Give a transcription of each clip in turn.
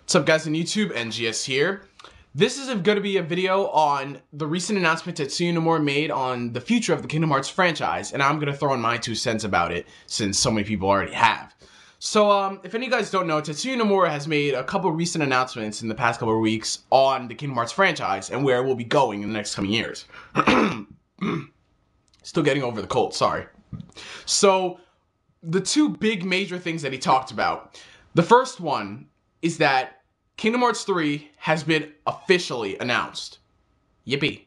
What's up, guys on YouTube? NGS here. This is going to be a video on the recent announcement Tetsuya Nomura made on the future of the Kingdom Hearts franchise, and I'm going to throw in my 2 cents about it since so many people already have. So, if any of you guys don't know, Tetsuya Nomura has made a couple recent announcements in the past couple of weeks on the Kingdom Hearts franchise and where it will be going in the next coming years. Still getting over the cold, sorry. So, the 2 big major things that he talked about. The first one is that Kingdom Hearts 3 has been officially announced. Yippee.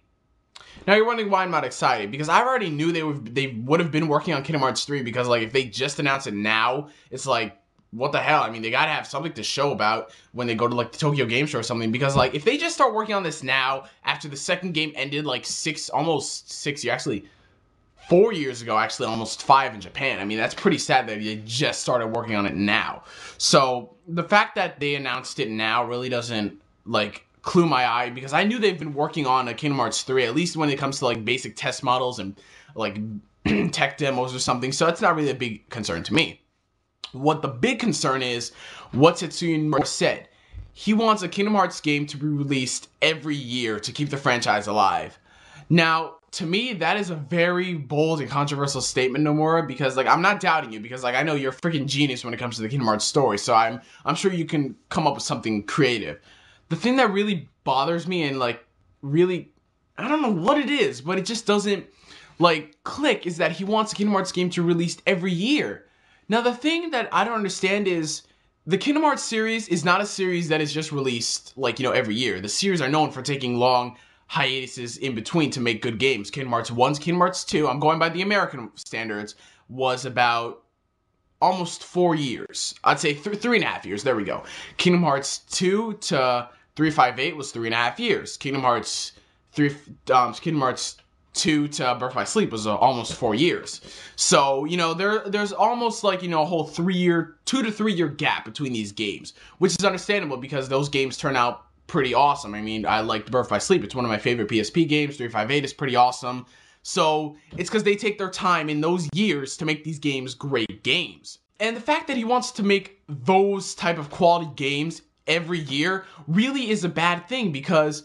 Now you're wondering why I'm not excited, because I already knew they would have been working on Kingdom Hearts 3, because like if they just announce it now, it's like, what the hell? I mean, they gotta have something to show about when they go to like the Tokyo Game Show or something, because like if they just start working on this now, after the second game ended like almost 6 years, actually 4 years ago, actually almost 5 in Japan. I mean, that's pretty sad that they just started working on it now. So the fact that they announced it now really doesn't like clue my eye, because I knew they've been working on a Kingdom Hearts 3, at least when it comes to like basic test models and like tech demos or something. So that's not really a big concern to me. What the big concern is, what Tetsuya Nomura said. He wants a Kingdom Hearts game to be released every year to keep the franchise alive. Now, to me, that is a very bold and controversial statement, Nomura, because, like, I'm not doubting you, because, like, I know you're a freaking genius when it comes to the Kingdom Hearts story, so I'm sure you can come up with something creative. The thing that really bothers me and, like, really, I don't know what it is, but it just doesn't, like, click, is that he wants a Kingdom Hearts game to release every year. Now, the thing that I don't understand is, the Kingdom Hearts series is not a series that is just released, like, you know, every year. The series are known for taking long hiatuses in between to make good games. Kingdom Hearts 1, Kingdom Hearts 2, I'm going by the American standards, was about almost 4 years. I'd say 3.5 years, there we go. Kingdom Hearts 2 to 358 was 3.5 years. Kingdom Hearts 2 to Birth by Sleep was almost 4 years. So, you know, there's almost like, you know, a whole 2 to 3 year gap between these games, which is understandable because those games turn out pretty awesome. I mean, I liked Birth by Sleep. It's one of my favorite PSP games. 358 is pretty awesome. So it's because they take their time in those years to make these games great games. And the fact that he wants to make those type of quality games every year really is a bad thing, because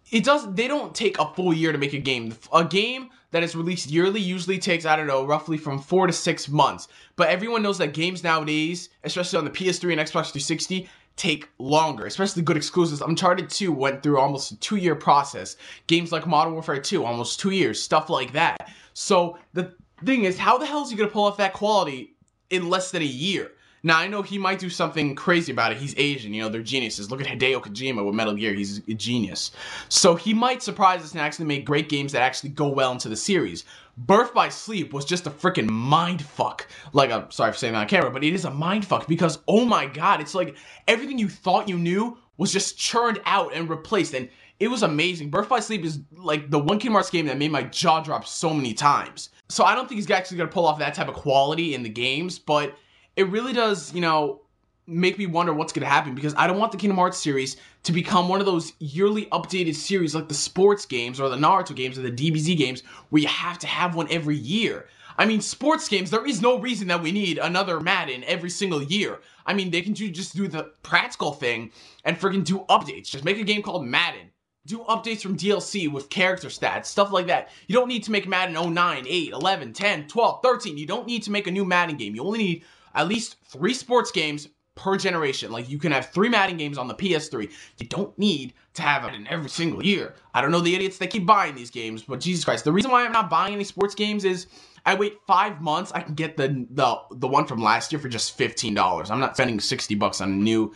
they don't take a full year to make a game. A game that is released yearly usually takes, I don't know, roughly from 4 to 6 months. But everyone knows that games nowadays, especially on the PS3 and Xbox 360, take longer, especially good exclusives. Uncharted 2 went through almost a 2-year process. Games like Modern Warfare 2, almost 2 years, stuff like that. So the thing is, how the hell is he going to pull off that quality in less than a year? Now, I know he might do something crazy about it. He's Asian, you know, they're geniuses. Look at Hideo Kojima with Metal Gear. He's a genius. So he might surprise us and actually make great games that actually go well into the series. Birth by Sleep was just a freaking mindfuck. Like, I'm sorry for saying that on camera, but it is a mindfuck because, oh my god, it's like everything you thought you knew was just churned out and replaced, and it was amazing. Birth by Sleep is like the one Kingdom Hearts game that made my jaw drop so many times. So I don't think he's actually going to pull off that type of quality in the games, but it really does, you know, make me wonder what's going to happen, because I don't want the Kingdom Hearts series to become one of those yearly updated series like the sports games or the Naruto games or the DBZ games where you have to have one every year. I mean, sports games, there is no reason that we need another Madden every single year. I mean, they can just do the practical thing and freaking do updates. Just make a game called Madden. Do updates from DLC with character stats, stuff like that. You don't need to make Madden 09, 8, 11, 10, 12, 13. You don't need to make a new Madden game. You only need at least 3 sports games per generation. Like, you can have 3 Madden games on the PS3. You don't need to have it in every single year. I don't know the idiots that keep buying these games, but Jesus Christ. The reason why I'm not buying any sports games is I wait 5 months, I can get the one from last year for just $15. I'm not spending $60 on a new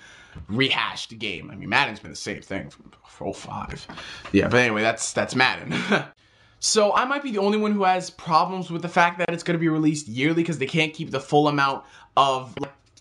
rehashed game. I mean, Madden's been the same thing from 05. Yeah, but anyway, that's Madden. So I might be the only one who has problems with the fact that it's going to be released yearly, because they can't keep the full amount of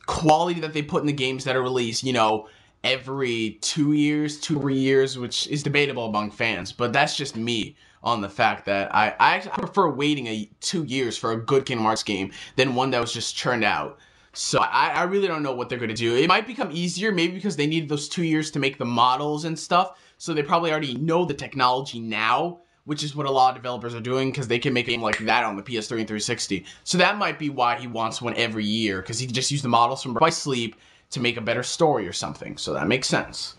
quality that they put in the games that are released, you know, every 2 years, 2-3 years, which is debatable among fans. But that's just me on the fact that I prefer waiting 2 years for a good Kingdom Hearts game than one that was just churned out. So I really don't know what they're going to do. It might become easier, maybe because they needed those 2 years to make the models and stuff. So they probably already know the technology now, which is what a lot of developers are doing, because they can make a game like that on the PS3 and 360. So that might be why he wants one every year, because he can just use the models from Birth by Sleep to make a better story or something, so that makes sense.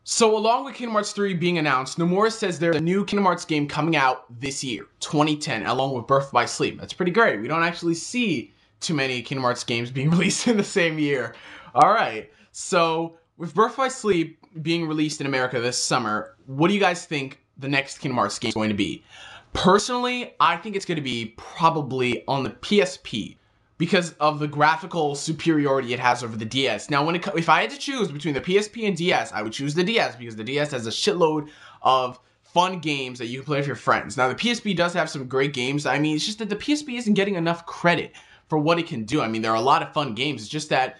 So along with Kingdom Hearts 3 being announced, Nomura says there's a new Kingdom Hearts game coming out this year, 2010, along with Birth by Sleep. That's pretty great. We don't actually see too many Kingdom Hearts games being released in the same year. Alright, so with Birth by Sleep being released in America this summer, what do you guys think the next Kingdom Hearts game is going to be? Personally, I think it's going to be probably on the PSP because of the graphical superiority it has over the DS. Now, if I had to choose between the PSP and DS, I would choose the DS because the DS has a shitload of fun games that you can play with your friends. Now, the PSP does have some great games. I mean, it's just that the PSP isn't getting enough credit for what it can do. I mean, there are a lot of fun games. It's just that,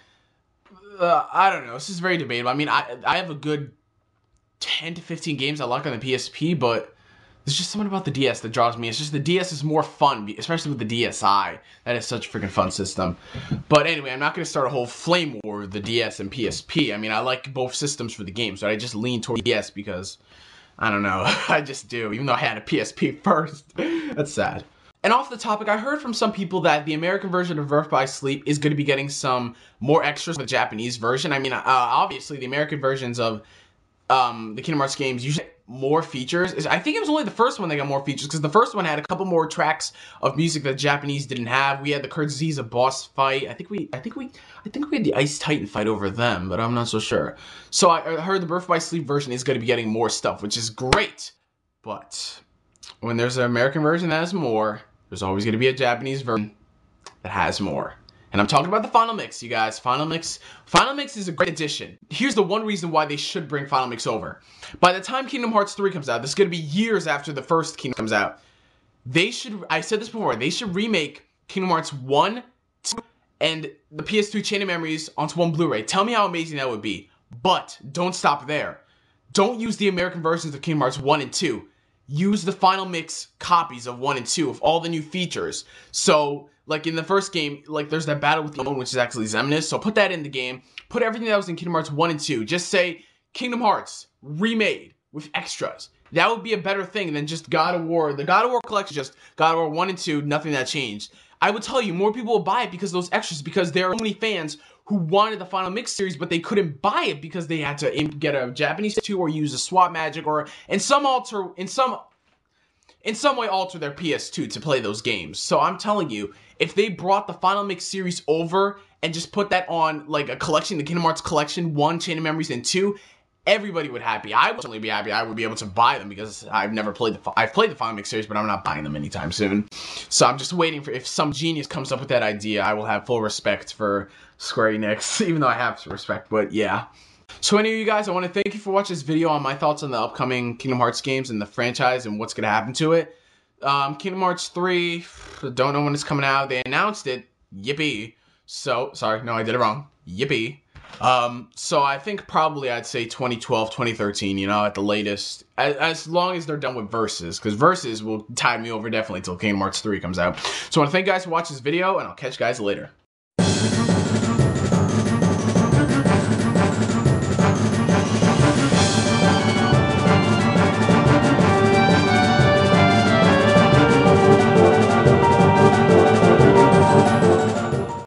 I don't know. This is very debatable. I mean, I have a good 10 to 15 games I like on the PSP, but there's just something about the DS that draws me. It's just the DS is more fun, especially with the DSi. That is such a freaking fun system. But anyway, I'm not going to start a whole flame war with the DS and PSP. I mean, I like both systems for the games, so I just lean toward DS because, I don't know, I just do, even though I had a PSP first. That's sad. And off the topic, I heard from some people that the American version of Birth by Sleep is going to be getting some more extras with the Japanese version. I mean, obviously, the American versions of the Kingdom Hearts games usually get more features. I think it was only the first one that got more features because the first one had a couple more tracks of music that Japanese didn't have. We had the Kurtziza boss fight. I think we had the Ice Titan fight over them, but I'm not so sure. So I heard the Birth by Sleep version is going to be getting more stuff, which is great. But when there's an American version that has more, there's always going to be a Japanese version that has more. And I'm talking about the Final Mix, you guys. Final Mix is a great addition. Here's the one reason why they should bring Final Mix over. By the time Kingdom Hearts 3 comes out, this is going to be years after the first Kingdom comes out. They should, I said this before, they should remake Kingdom Hearts 1, 2, and the PS2 Chain of Memories onto one Blu-ray. Tell me how amazing that would be. But don't stop there. Don't use the American versions of Kingdom Hearts 1 and 2. Use the Final Mix copies of 1 and 2 with all the new features. So, like in the first game, like there's that battle with the Unknown, which is actually Xemnas. So put that in the game. Put everything that was in Kingdom Hearts 1 and 2. Just say, Kingdom Hearts, remade, with extras. That would be a better thing than just God of War. The God of War collection, just God of War 1 and 2, nothing that changed. I would tell you, more people will buy it because of those extras, because there are so many fans who wanted the Final Mix series, but they couldn't buy it because they had to get a Japanese 2 or use a swap magic or in some way alter their PS2 to play those games. So I'm telling you, if they brought the Final Mix series over and just put that on like a collection, the Kingdom Hearts collection, 1, Chain of Memories, and 2, everybody would be happy. I would certainly be happy. I would be able to buy them because I've played the Final Mix series, but I'm not buying them anytime soon. So I'm just waiting for, if some genius comes up with that idea, I will have full respect for Square Enix, even though I have respect, but yeah. So anyway, you guys, I want to thank you for watching this video on my thoughts on the upcoming Kingdom Hearts games and the franchise and what's going to happen to it. Kingdom Hearts 3, don't know when it's coming out. They announced it. Yippee. So, sorry, no, I did it wrong. Yippee. So I think probably I'd say 2012, 2013, you know, at the latest. As long as they're done with Versus, because Versus will tide me over definitely until Kingdom Hearts 3 comes out. So I want to thank you guys for watching this video, and I'll catch you guys later.